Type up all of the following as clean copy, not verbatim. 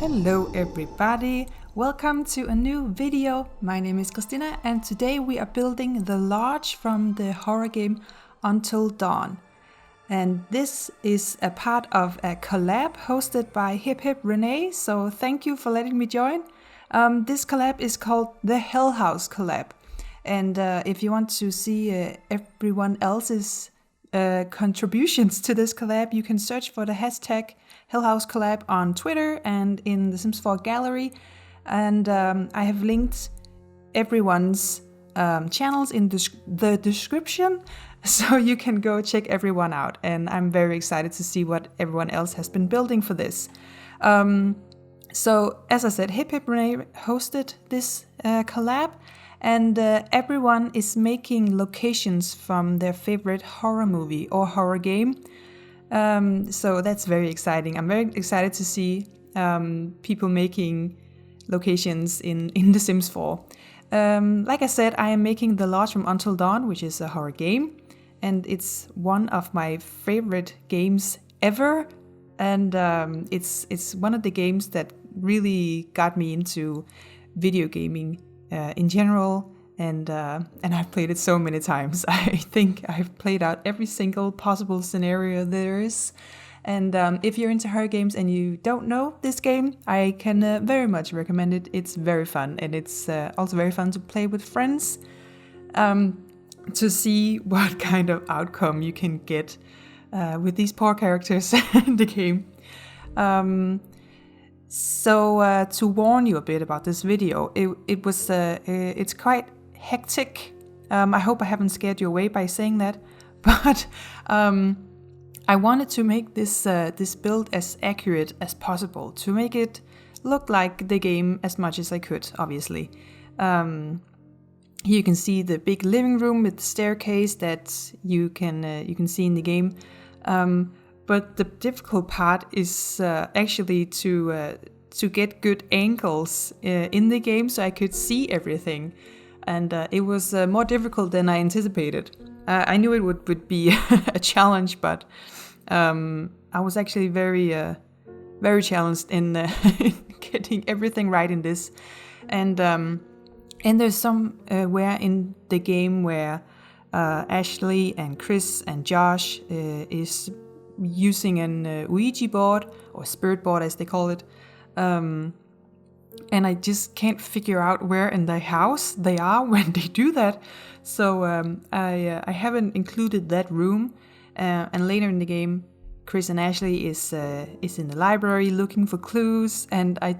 Hello everybody, welcome to a new video. My name is Christina and today we are building the lodge from the horror game Until Dawn. And this is a part of a collab hosted by Hiphiprenee, so thank you for letting me join. This collab is called the Hell House collab. And if you want to see everyone else's contributions to this collab, you can search for the hashtag Hell House collab on Twitter and in the Sims 4 gallery. And I have linked everyone's channels in the description, so you can go check everyone out. And I'm very excited to see what everyone else has been building for this. So as I said, Hiphiprenee hosted this collab. And everyone is making locations from their favorite horror movie or horror game. So that's very exciting. I'm very excited to see people making locations in The Sims 4. Like I said, I am making the lodge from Until Dawn, which is a horror game. And it's one of my favorite games ever. And it's one of the games that really got me into video gaming in general, and I've played it so many times. I think I've played out every single possible scenario there is. And if you're into horror games and you don't know this game, I can very much recommend it. It's very fun, and it's also very fun to play with friends to see what kind of outcome you can get with these poor characters in the game. So to warn you a bit about this video, it's quite hectic. I hope I haven't scared you away by saying that, but I wanted to make this build as accurate as possible, to make it look like the game as much as I could, obviously. Here you can see the big living room with the staircase that you can see in the game. But the difficult part is actually to get good angles in the game so I could see everything. And it was more difficult than I anticipated. I knew it would be a challenge, but I was actually very challenged in getting everything right in this. And there's somewhere in the game where Ashley and Chris and Josh is using an Ouija board, or spirit board as they call it, and I just can't figure out where in the house they are when they do that. So I haven't included that room. And later in the game, Chris and Ashley is in the library looking for clues, and I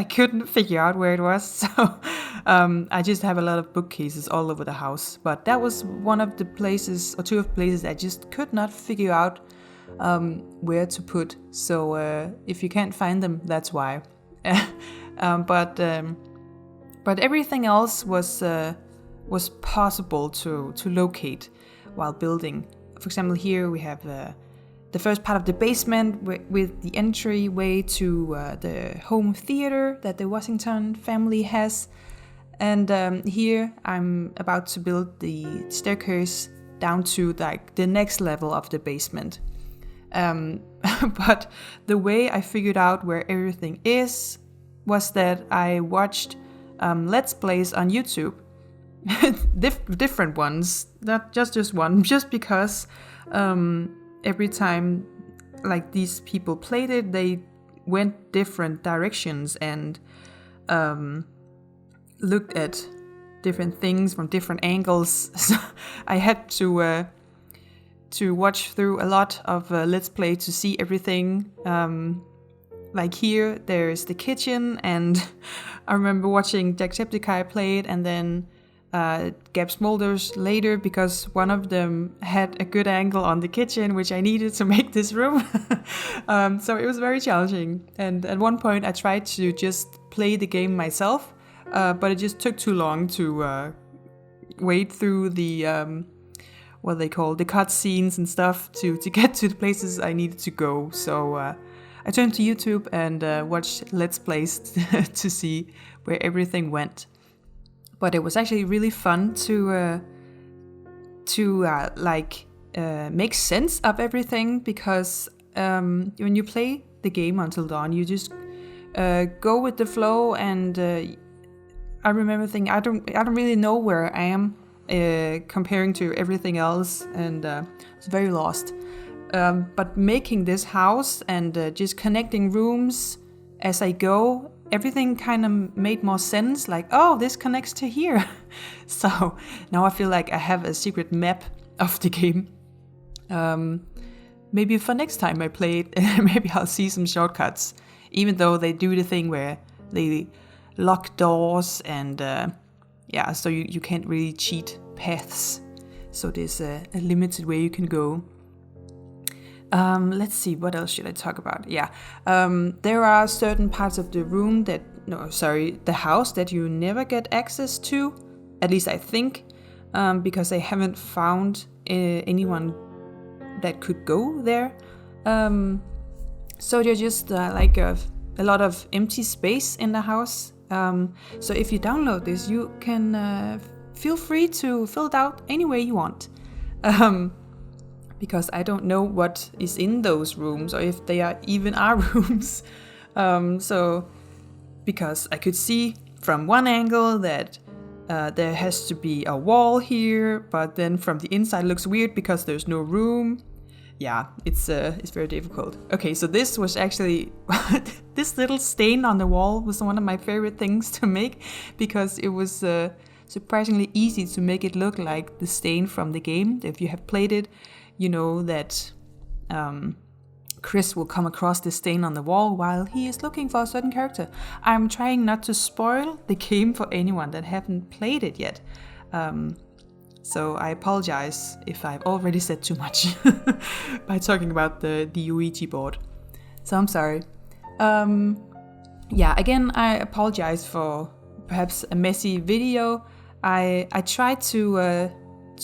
couldn't figure out where it was. So I just have a lot of bookcases all over the house. But that was one of the places, or two of the places, I just could not figure out where to put. So if you can't find them, that's why. But everything else was possible to locate while building. For example, here we have the first part of the basement with the entryway to the home theater that the Washington family has. And here I'm about to build the staircase down to like the next level of the basement. But the way I figured out where everything is was that I watched Let's Plays on YouTube. Different ones, not just one, just because every time like these people played it, they went different directions and looked at different things from different angles. So I had to watch through a lot of Let's Play to see everything. Like here, there's the kitchen, and I remember watching Jacksepticeye play it, and then Gab Smolders later, because one of them had a good angle on the kitchen, which I needed to make this room. So it was very challenging. And at one point, I tried to just play the game myself, but it just took too long to wade through the what they call the cutscenes and stuff to get to the places I needed to go. So I turned to YouTube and watched Let's Plays to see where everything went. But it was actually really fun to make sense of everything, because when you play the game Until Dawn, you just go with the flow, and I remember thinking I don't really know where I am comparing to everything else, and it's very lost. But making this house and just connecting rooms as I go, everything kind of made more sense. Like, oh, this connects to here. So now I feel like I have a secret map of the game. Maybe for next time I play it, maybe I'll see some shortcuts. Even though they do the thing where they lock doors and so you can't really cheat paths. So there's a limited way you can go. Let's see, what else should I talk about? There are certain parts of the house that you never get access to. At least I think, because I haven't found anyone that could go there. So there's just like a lot of empty space in the house. So if you download this, you can feel free to fill it out any way you want. Because I don't know what is in those rooms, or if they are even our rooms. So because I could see from one angle that there has to be a wall here, but then from the inside it looks weird because there's no room. Yeah, it's very difficult. Okay, so this was actually this little stain on the wall was one of my favorite things to make, because it was surprisingly easy to make it look like the stain from the game. If you have played it, you know that Chris will come across this stain on the wall while he is looking for a certain character. I'm trying not to spoil the game for anyone that haven't played it yet. So I apologize if I've already said too much by talking about the Ouija board. So I'm sorry. Again, I apologize for perhaps a messy video. I tried to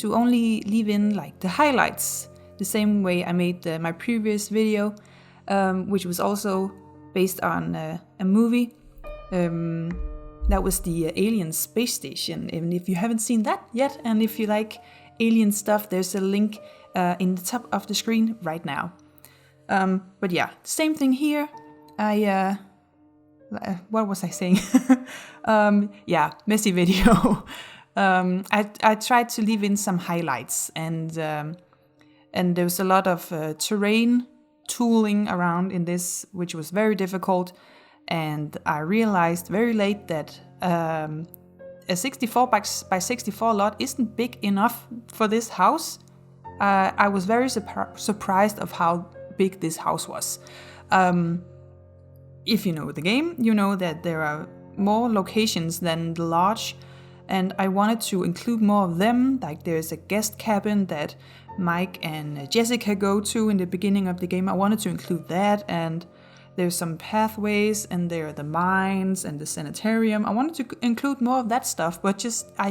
only leave in like the highlights, the same way I made my previous video, which was also based on a movie. That was the Alien Space Station. And if you haven't seen that yet, and if you like alien stuff, there's a link in the top of the screen right now. But yeah, same thing here. What was I saying? Messy video. I tried to leave in some highlights, and there was a lot of terrain tooling around in this, which was very difficult. And I realized very late that a 64 by 64 lot isn't big enough for this house. I was very surprised of how big this house was. If you know the game, you know that there are more locations than the lodge, and I wanted to include more of them. Like there's a guest cabin that Mike and Jessica go to in the beginning of the game. I wanted to include that, and there's some pathways, and there are the mines and the sanitarium. I wanted to include more of that stuff, but just I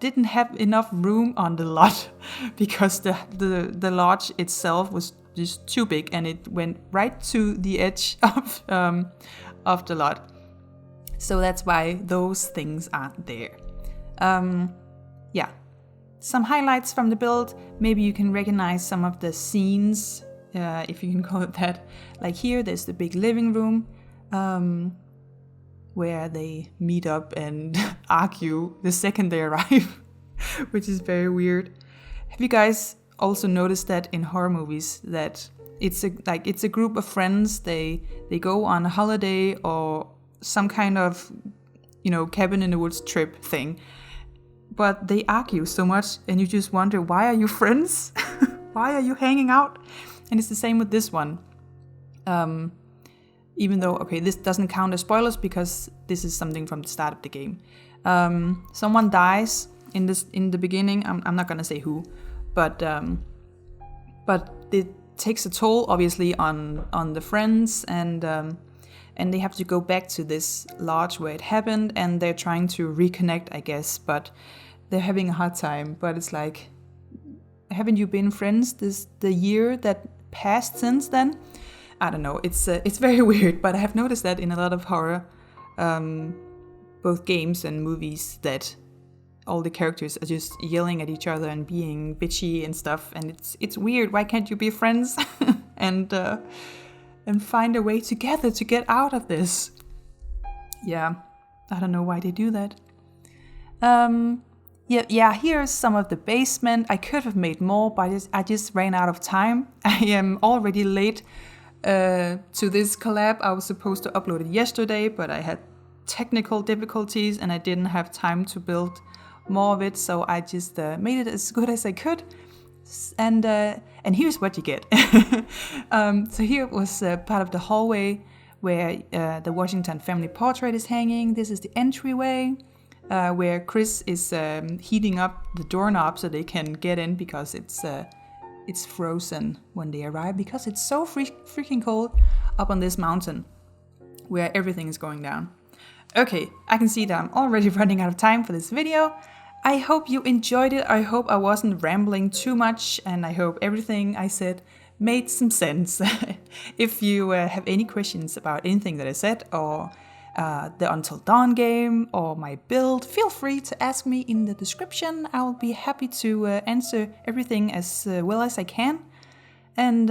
didn't have enough room on the lot because the lodge itself was just too big, and it went right to the edge of the lot. So that's why those things aren't there. Some highlights from the build. Maybe you can recognize some of the scenes, if you can call it that. Like here, there's the big living room where they meet up and argue the second they arrive, which is very weird. Have you guys also noticed that in horror movies that it's a group of friends, they go on a holiday or some kind of, cabin in the woods trip thing, but they argue so much, and you just wonder, why are you friends? Why are you hanging out? And it's the same with this one. Even though, this doesn't count as spoilers because this is something from the start of the game. Someone dies in the beginning. I'm not gonna say who, but it takes a toll, obviously, on the friends, and they have to go back to this lodge where it happened, and they're trying to reconnect, I guess, but they're having a hard time. But it's like, haven't you been friends the year that passed since then? I don't know. It's very weird, but I have noticed that in a lot of horror, both games and movies, that all the characters are just yelling at each other and being bitchy and stuff, and it's weird. Why can't you be friends? And and find a way together to get out of this. Yeah, I don't know why they do that. Yeah, here's some of the basement. I could have made more, but I just ran out of time. I am already late to this collab. I was supposed to upload it yesterday, but I had technical difficulties and I didn't have time to build more of it, so I just made it as good as I could. And here's what you get. So here was part of the hallway where the Washington family portrait is hanging. This is the entryway where Chris is heating up the doorknob so they can get in, because it's frozen when they arrive, because it's so freaking cold up on this mountain where everything is going down. Okay, I can see that I'm already running out of time for this video. I hope you enjoyed it. I hope I wasn't rambling too much, and I hope everything I said made some sense. If you have any questions about anything that I said, or the Until Dawn game, or my build, feel free to ask me in the description. I'll be happy to answer everything as well as I can. And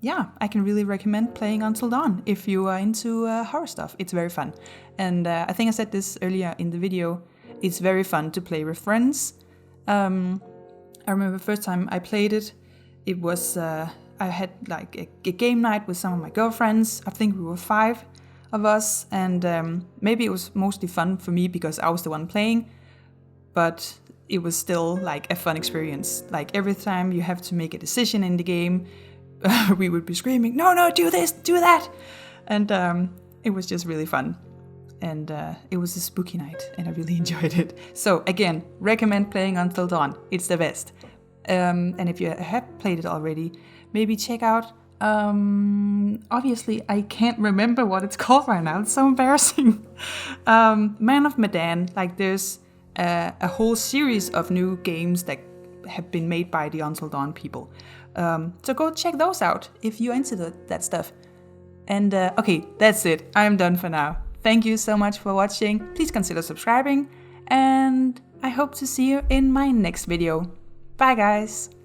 yeah, I can really recommend playing Until Dawn if you are into horror stuff. It's very fun. And I think I said this earlier in the video, it's very fun to play with friends. I remember the first time I played it, it was, I had like a game night with some of my girlfriends. I think we were 5 of us, and maybe it was mostly fun for me because I was the one playing, but it was still like a fun experience. Like every time you have to make a decision in the game, we would be screaming, no, do this, do that. And it was just really fun. And it was a spooky night and I really enjoyed it. So again, recommend playing Until Dawn. It's the best. And if you have played it already, maybe check out, obviously I can't remember what it's called right now. It's so embarrassing. Man of Medan. Like there's a whole series of new games that have been made by the Until Dawn people. So go check those out if you're into that stuff. And okay, that's it. I'm done for now. Thank you so much for watching. Please consider subscribing, and I hope to see you in my next video. Bye guys!